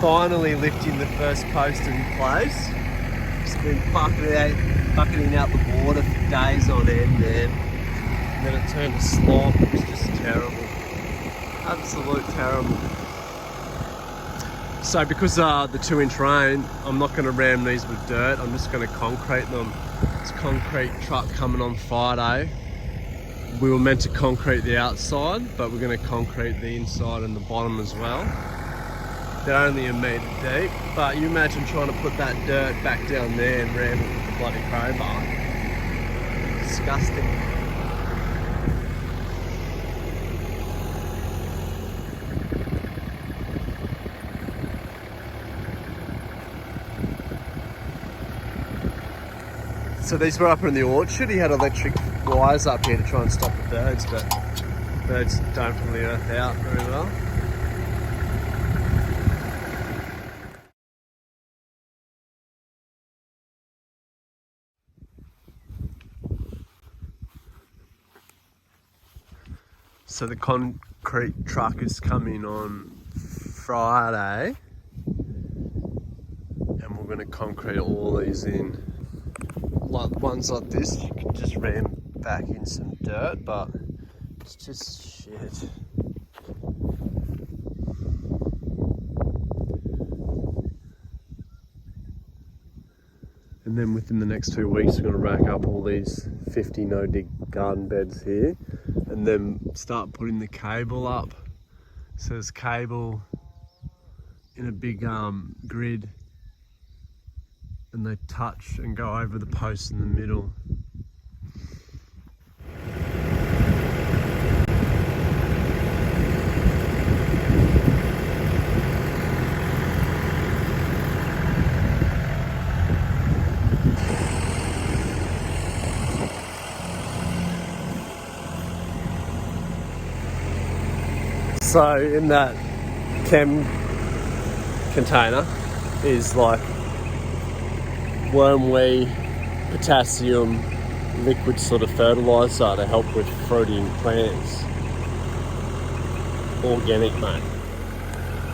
finally lifting the first post in place. Just been bucketing out the water for days on end, man. And then it turned to slop. It was just terrible. Absolute terrible. So because the 2-inch rain, I'm not going to ram these with dirt. I'm just going to concrete them. It's a concrete truck coming on Friday. We were meant to concrete the outside, but we're going to concrete the inside and the bottom as well. They're only 1 metre deep, but you imagine trying to put that dirt back down there and ram it with the bloody crowbar. Disgusting. So these were up in the orchard. He had electric wires up here to try and stop the birds, but birds don't from the earth out very well. So the concrete truck is coming on Friday, and we're going to concrete all these in. Like ones like this, you can just ram back in some dirt, but it's just shit. And then within the next 2 weeks, we're going to rack up all these 50 no-dig garden beds here, and then start putting the cable up. So there's cable in a big grid, and they touch and go over the post in the middle. So in that chem container is like wormweed, potassium, liquid sort of fertiliser to help with fruiting plants. Organic, mate.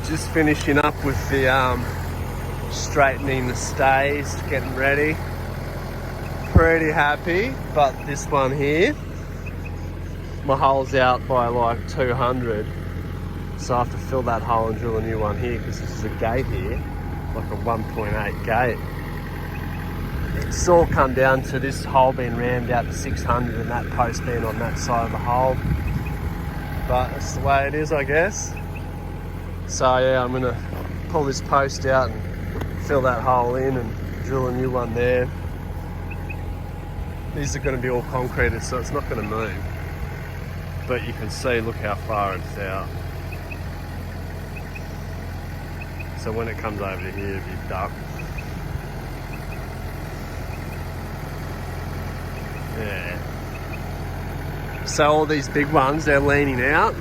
Just finishing up with the straightening the stays, getting ready. Pretty happy, but this one here, my hole's out by like 200. So I have to fill that hole and drill a new one here, because this is a gate here, like a 1.8 gate. It's all come down to this hole being rammed out to 600 and that post being on that side of the hole. But that's the way it is, I guess. So yeah, I'm gonna pull this post out and fill that hole in and drill a new one there. These are gonna be all concreted, so it's not gonna move. But you can see, look how far it's out. So when it comes over to here, it'll be dark. Yeah. So all these big ones, they're leaning out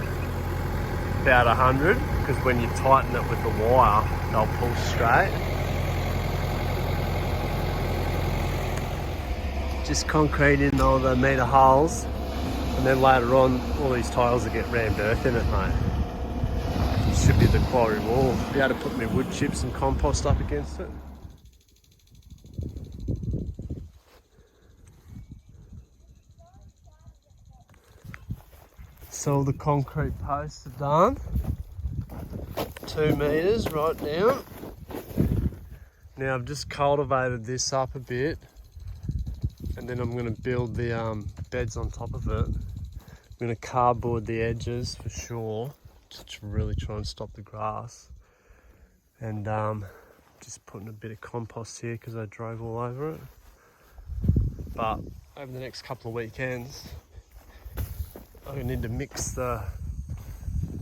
about 100, because when you tighten it with the wire, they'll pull straight. Just concreting all the metre holes, and then later on, all these tiles will get rammed earth in it, mate. Should be the quarry wall. Be able to put my wood chips and compost up against it. So all the concrete posts are done. 2 metres right down. Now I've just cultivated this up a bit, and then I'm going to build the beds on top of it. I'm going to cardboard the edges for sure, to really try and stop the grass. And just putting a bit of compost here because I drove all over it. But over the next couple of weekends, I need to mix the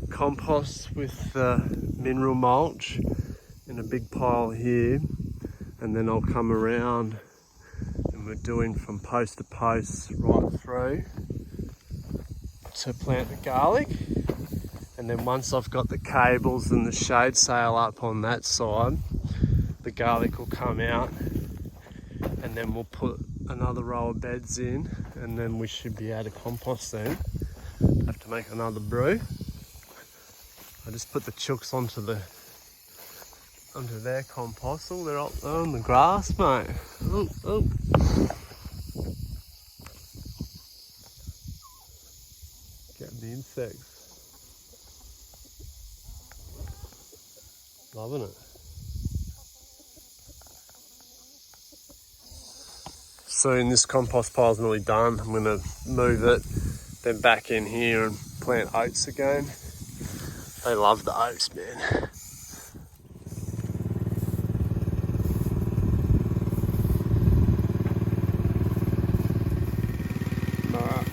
compost with the mineral mulch in a big pile here, and then I'll come around, and we're doing from post to post right through to plant the garlic. And then once I've got the cables and the shade sail up on that side, the garlic will come out, and then we'll put another row of beds in, and then we should be able to compost then. Have to make another brew. I just put the chooks onto the onto their compost. Oh, they're up there on the grass, mate. Oh, oh. Getting the insects. Loving it. Soon this compost pile's nearly done. I'm gonna move it, then back in here and plant oats again. They love the oats, man. Alright.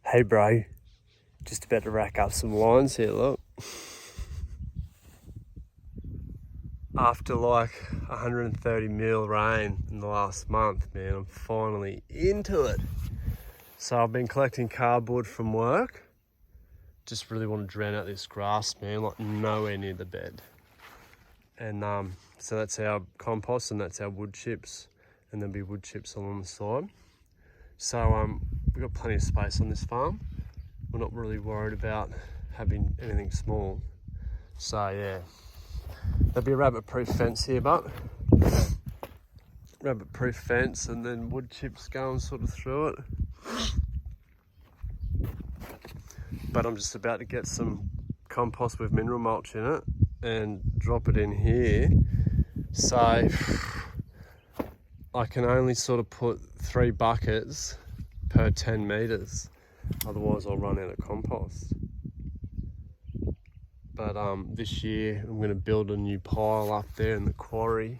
Hey bro, just about to rack up some lines here, look. After like 130 mil rain in the last month, man, I'm finally into it. So I've been collecting cardboard from work. Just really want to drown out this grass, man, like nowhere near the bed. And so that's our compost and that's our wood chips. And there'll be wood chips along the side. So we've got plenty of space on this farm. We're not really worried about having anything small. So yeah. There'll be a rabbit-proof fence here, but rabbit-proof fence and then wood chips going sort of through it. But I'm just about to get some compost with mineral mulch in it and drop it in here. So I can only sort of put 3 buckets per 10 meters. Otherwise I'll run out of compost. But this year I'm going to build a new pile up there in the quarry.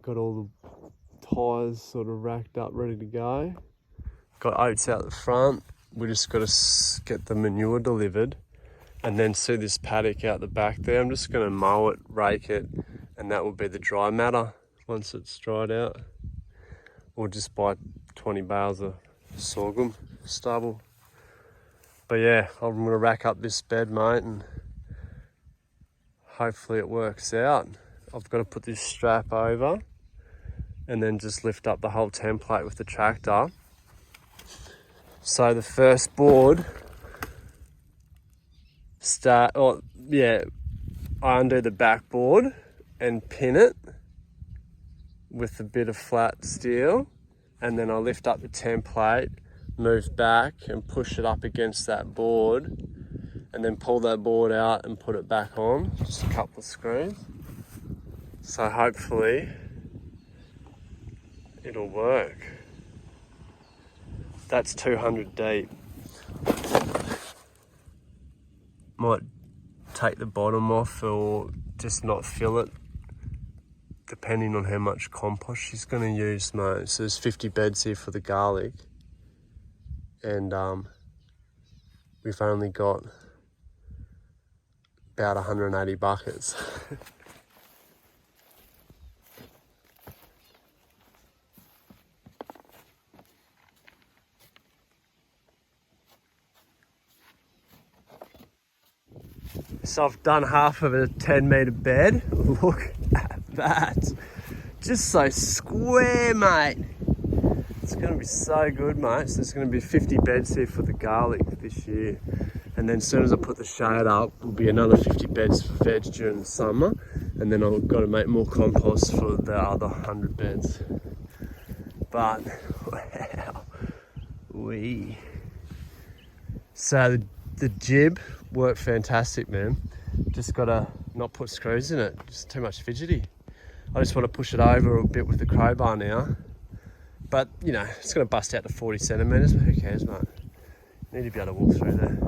Got all the tyres sort of racked up, ready to go. Got oats out the front. We just got to get the manure delivered and then see this paddock out the back there. I'm just going to mow it, rake it, and that will be the dry matter once it's dried out. Or just buy 20 bales of sorghum stubble. But yeah, I'm going to rack up this bed, mate, and hopefully it works out. I've got to put this strap over and then just lift up the whole template with the tractor. So the first board, I undo the backboard and pin it with a bit of flat steel, and then I lift up the template, move back and push it up against that board, and then pull that board out and put it back on, just a couple of screws. So hopefully it'll work. That's 200 deep. Might take the bottom off or just not fill it, depending on how much compost she's going to use, mate. So there's 50 beds here for the garlic. And we've only got about 180 buckets. So I've done half of a 10-metre bed. Look at that. Just so square, mate. It's going to be so good, mate. So there's going to be 50 beds here for the garlic this year. And then as soon as I put the shade up, there'll be another 50 beds for veg during the summer. And then I've got to make more compost for the other 100 beds. But, wow. So the jib worked fantastic, man. Just got to not put screws in it. Just too much fidgety. I just want to push it over a bit with the crowbar now. But, you know, it's going to bust out to 40 centimetres, but who cares, mate? You need to be able to walk through there.